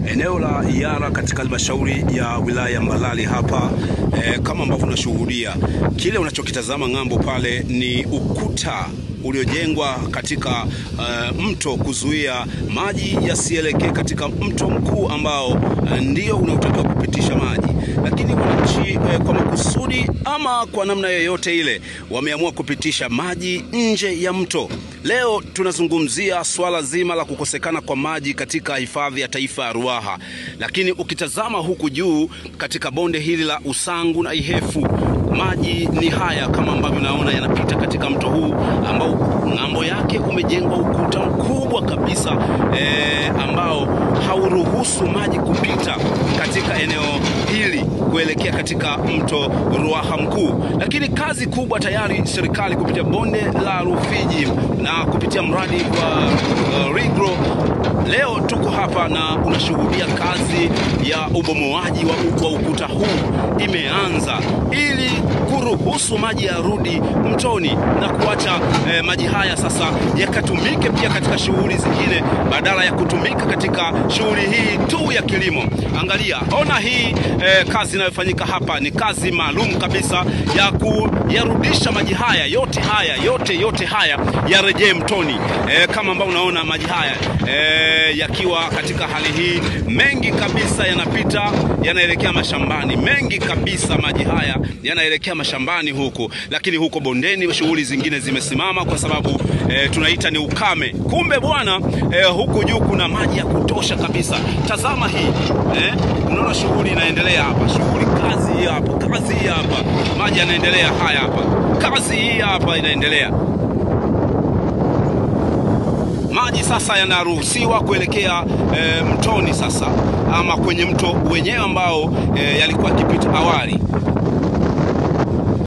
Eneo la Iyala katika halmashauri ya wilaya Mbalali hapa, kama ambavyo unashuhudia, kile unachokitazama ng'ambo pale ni ukuta uliojengwa katika mto kuzuia maji yasielekee katika mto mkuu ambao ndio unaotakiwa kupitisha maji. Lakini wananchi kwa makusudi ama kwa namna yoyote ile wameamua kupitisha maji nje ya mto. Leo tunazungumzia swala zima la kukosekana kwa maji katika hifadhi ya taifa ya Ruaha. Lakini ukitazama huku juu katika bonde hili la Usangu na Ihefu, maji ni haya kama ambavyo naona yanapita katika mto huu ambao ng'ambo yake umejengwa ukuta mkubwa kabisa ambao hauruhusu maji kupita katika eneo hili kuelekea katika mto Ruaha mkuu. Lakini kazi kubwa tayari serikali kupitia bonde la Rufiji na kupitia mradi wa Rigro, leo tuko hapa na unashuhudia kazi ya ubomoaji wa ukuta huu imeanza ili kuruhusu maji yarudi mtoni na kuacha maji haya sasa yakatumike pia katika shughuli zingine badala ya kutumika katika shughuli hii tu ya kilimo. Angalia, ona hii kazi inayofanyika hapa ni kazi maalum kabisa ya kuyarudisha maji haya yote haya yarejee mtoni. Kama ambao unaona maji haya yakiwa katika hali hii, mengi kabisa yanapita yanaelekea mashambani, mengi kabisa maji haya yanaelekea mashambani huku. Lakini huko bondeni shughuli zingine zimesimama kwa sababu tunaita ni ukame. Kumbe bwana, huku juu kuna maji ya kutosha kabisa. Tazama hii, unaona shughuli inaendelea hapa, shughuli kazi hii hapa, maji yanaendelea haya hapa, kazi hii hapa inaendelea. Maji sasa yanaruhusiwa kuelekea mtoni sasa, ama kwenye mto wenyewe ambao yalikuwa yakipita awali.